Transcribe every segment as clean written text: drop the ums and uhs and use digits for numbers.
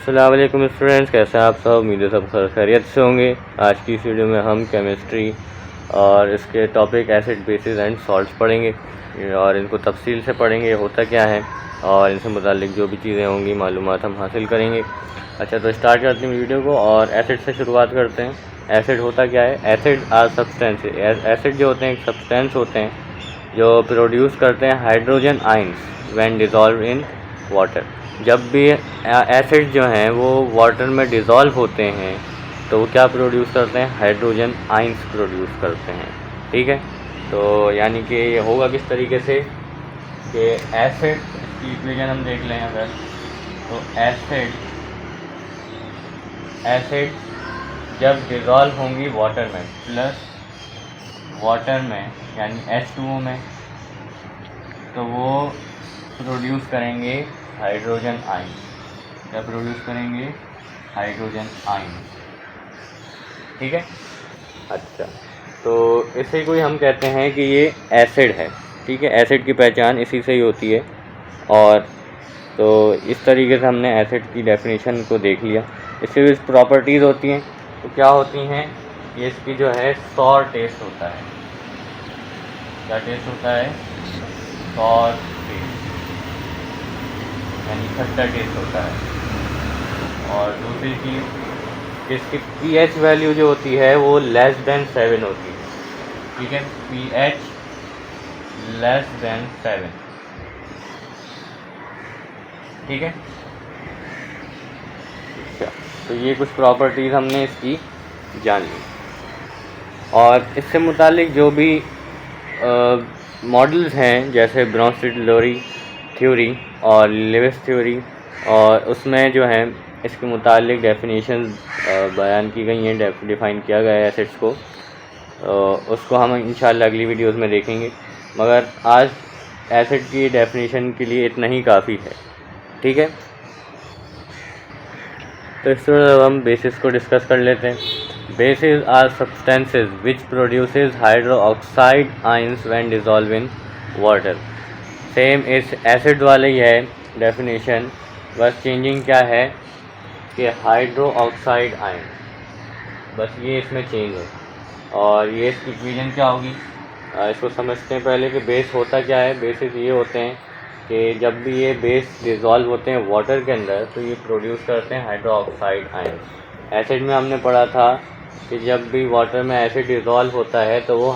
अस्सलाम वालेकुम स्टूडेंट्स, कैसे हैं आप सब। उम्मीद है सब खैरियत से होंगे। आज की इस वीडियो में हम केमिस्ट्री और इसके topic acid basis and salts पढ़ेंगे और इनको तफसील से पढ़ेंगे, होता क्या है और इनसे मुतालिक जो भी चीज़ें होंगी मालूमात हम हासिल करेंगे। अच्छा, तो स्टार्ट करते हैं वीडियो को और एसिड से शुरुआत करते हैं। एसिड होता क्या है? Acid are substance. एसिड जो होते हैं एक सब्सटेंस होते हैं जो प्रोड्यूस करते हैं hydrogen ions when dissolve in water. जब भी एसिड जो हैं वो वाटर में डिज़ोल्व होते हैं तो वो क्या प्रोड्यूस करते हैं? हाइड्रोजन आइंस प्रोड्यूस करते हैं। ठीक है, तो यानी कि ये होगा किस तरीके से कि एसिड की इक्वेशन हम देख लें अगर, तो एसिड जब डिज़ोल्व होंगी वाटर में प्लस वाटर में यानी H2O में, तो वो प्रोड्यूस करेंगे हाइड्रोजन आयन। क्या प्रोड्यूस करेंगे? Hydrogen ion. ठीक है। अच्छा, तो इसे कोई हम कहते हैं कि ये एसिड है। ठीक है, एसिड की पहचान इसी से ही होती है। और तो इस तरीके से हमने एसिड की डेफिनेशन को देख लिया। इसकी भी प्रॉपर्टीज़ होती हैं, तो क्या होती हैं? ये इसकी जो है सॉर टेस्ट होता है। क्या टेस्ट होता है? सॉर टेस्ट यानी खट्टा टेस्ट होता है। और दूसरी चीज़, इसकी pH वैल्यू जो होती है वो लेस देन 7 होती है। ठीक है, pH लेस देन 7। ठीक है। अच्छा, तो ये कुछ प्रॉपर्टीज़ हमने इसकी जान ली। और इससे मुतालिक जो भी मॉडल्स हैं जैसे ब्रोंस्टेड-लोरी थ्योरी और लेविस थ्योरी, और उसमें जो है इसके मुतालिक डेफिनेशन बयान की गई हैं, डिफ़ाइन किया गया है एसिड्स को। उसको हम इंशाल्लाह अगली वीडियोस में देखेंगे, मगर आज एसिड की डेफिनेशन के लिए इतना ही काफ़ी है। ठीक है, तो इस तरह हम बेसिस को डिस्कस कर लेते हैं। Bases are substances which produces hydroxide ions when dissolved in water. Same इस एसिड वाले ही है डेफिनेशन, बस चेंजिंग क्या है कि हाइड्रो ऑक्साइड आयन, बस ये इसमें चेंज है। और ये इसकी इक्वेशन क्या होगी इसको समझते हैं पहले कि बेस होता क्या है। बेसिस ये होते हैं कि जब भी ये बेस डिज़ोल्व होते हैं वाटर के अंदर तो ये प्रोड्यूस करते हैं हाइड्रो ऑक्साइड आयन। एसिड में हमने पढ़ा था कि जब भी वाटर में एसिड डिज़ोल्व होता है तो वो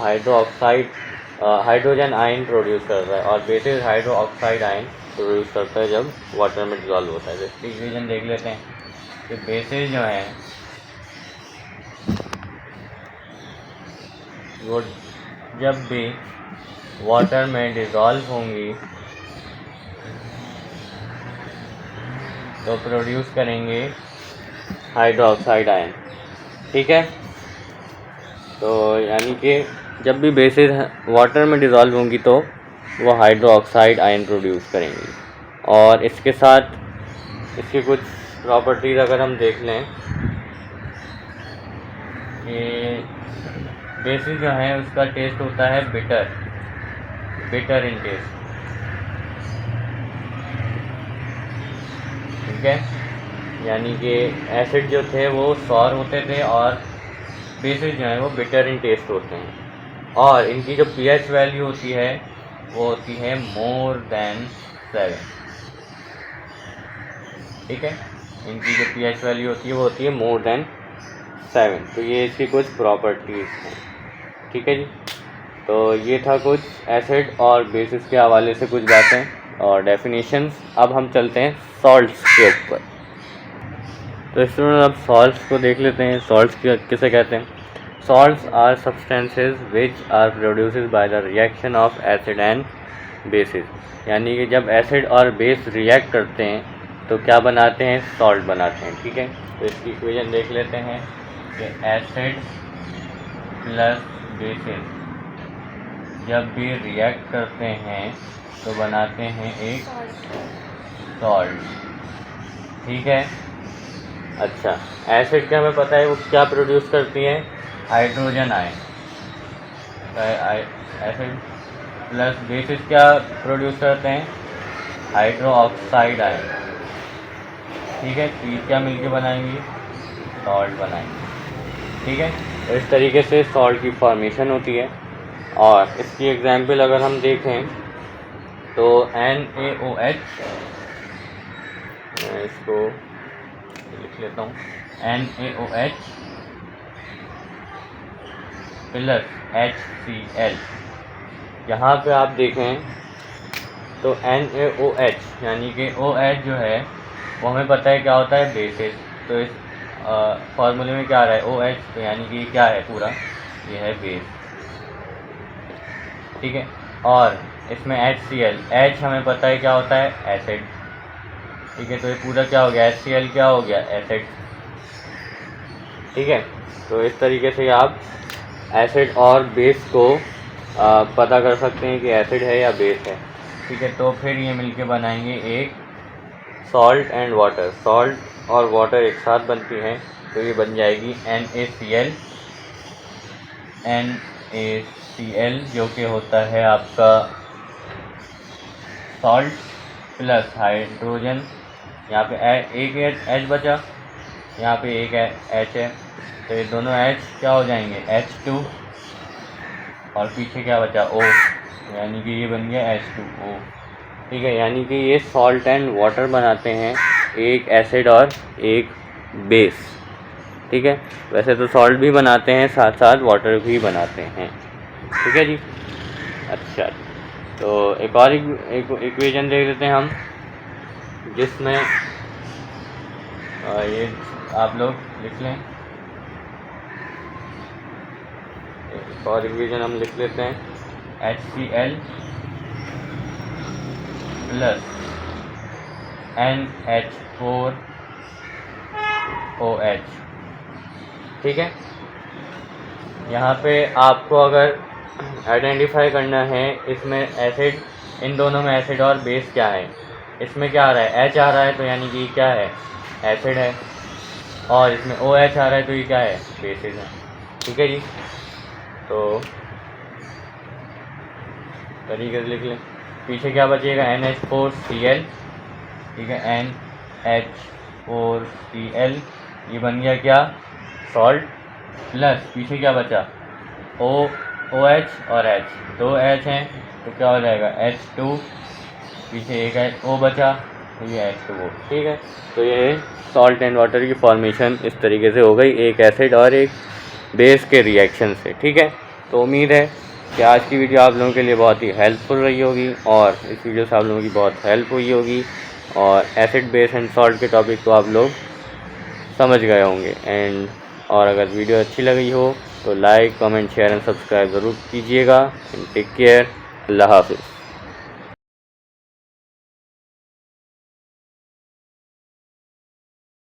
हाइड्रोजन आयन प्रोड्यूस करता है, और basis hydro oxide ion produce करता है जब वाटर में डिज़ोल्व होता है। तो इक्वेशन देख लेते हैं कि बेसिस जो हैं वो जब भी वाटर में डिज़ोल्व होंगी तो प्रोड्यूस करेंगे हाइड्रो ऑक्साइड आयन। ठीक है, तो यानी कि जब भी बेसिस वाटर में डिज़ोल्व होंगी तो वो हाइड्रो ऑक्साइड आयन प्रोड्यूस करेंगी। और इसके साथ इसकी कुछ प्रॉपर्टीज़ अगर हम देख लें कि बेसिस जो है उसका टेस्ट होता है बिटर इन टेस्ट। ठीक है, यानी कि एसिड जो थे वो सॉर होते थे और बेसिस जो है वो बिटर इन टेस्ट होते हैं। और इनकी जो pH वैल्यू होती है वो होती है मोर देन 7। ठीक है, इनकी जो pH वैल्यू होती है वो होती है मोर देन 7। तो ये इसकी कुछ प्रॉपर्टीज़ हैं। ठीक है जी, तो ये था कुछ एसिड और बेसिस के हवाले से कुछ बातें और डेफिनेशंस। अब हम चलते हैं सॉल्ट्स के ऊपर। तो इस तरह अब सॉल्ट्स को देख लेते हैं। सॉल्ट्स किसे कहते हैं? Salts are substances which are produced by the reaction of acid and bases. यानी कि जब एसिड और बेस रिएक्ट करते हैं तो क्या बनाते हैं? सॉल्ट बनाते हैं। ठीक है, तो इसकी इक्वेशन देख लेते हैं कि एसिड प्लस बेसिस जब भी रिएक्ट करते हैं तो बनाते हैं एक सॉल्ट। ठीक है। अच्छा, एसिड का हमें पता है वो क्या प्रोड्यूस करती है? Hydrogen ion. Acid plus basis क्या प्रोड्यूस करते हैं? Hydro oxide ion. ठीक है। तो ये क्या मिलके बनाएंगे, सॉल्ट बनाएंगे, ठीक है। तो इस तरीके से सॉल्ट की फॉर्मेशन होती है। और इसकी एग्जांपल अगर हम देखें तो NaOH, मैं इसको लिख लेता हूँ, NaOH प्लस HCl। यहाँ पे आप देखें तो NaOH यानी कि OH जो है वो हमें पता है क्या होता है, बेसिस। तो इस फार्मूले में क्या आ रहा है, OH, तो यानी कि क्या है पूरा, ये है बेस, ठीक है। और इसमें HCl, H हमें पता है क्या होता है, एसिड, ठीक है। तो ये पूरा क्या हो गया, HCl क्या हो गया, एसिड, ठीक है। तो इस तरीके से आप एसिड और बेस को पता कर सकते हैं कि एसिड है या बेस है, ठीक है। तो फिर ये मिलके बनाएंगे एक सॉल्ट एंड वाटर। सॉल्ट और वाटर एक साथ बनती हैं तो ये बन जाएगी NaCl। NaCl जो कि होता है आपका सॉल्ट प्लस हाइड्रोजन, यहाँ पे एक H बचा, यहाँ पे एक H है, तो ये दोनों H क्या हो जाएंगे, H2, और पीछे क्या बचा, O, यानी कि ये बन गया H2O, ठीक है। यानी कि ये सॉल्ट एंड वाटर बनाते हैं, एक एसिड और एक बेस, ठीक है। वैसे तो सॉल्ट भी बनाते हैं, साथ साथ वाटर भी बनाते हैं, ठीक है जी। अच्छा, तो एक और इक्वेशन देख लेते हैं हम, जिसमें ये आप लोग लिख लें। एक और इक्वेशन हम लिख लेते हैं, HCl प्लस NH4OH, ठीक है। यहाँ पे आपको अगर आइडेंटिफाई करना है इसमें एसिड, इन दोनों में एसिड और बेस क्या है, इसमें क्या आ रहा है, H आ रहा है, तो यानी कि क्या है, एसिड है, और इसमें OH आ रहा है तो ये क्या है, बेसिस है, ठीक है जी। तो तरीके से लिख लें, पीछे क्या बचेगा, NH4Cl, ठीक है, NH4Cl, ये बन गया क्या, सॉल्ट, प्लस पीछे क्या बचा, OH और H, दो H हैं तो क्या हो जाएगा, H2, पीछे एक O बचा तो ये H2O, ठीक है। तो ये सॉल्ट एंड वाटर की फॉर्मेशन इस तरीके से हो गई, एक एसिड और एक बेस के रिएक्शन से, ठीक है। तो उम्मीद है कि आज की वीडियो आप लोगों के लिए बहुत ही हेल्पफुल रही होगी, और इस वीडियो से आप लोगों की बहुत हेल्प हुई होगी, और एसिड बेस एंड सॉल्ट के टॉपिक को आप लोग समझ गए होंगे। एंड और अगर वीडियो अच्छी लगी हो तो like, comment, share and subscribe ज़रूर कीजिएगा। टेक केयर, अल्लाह हाफिज़।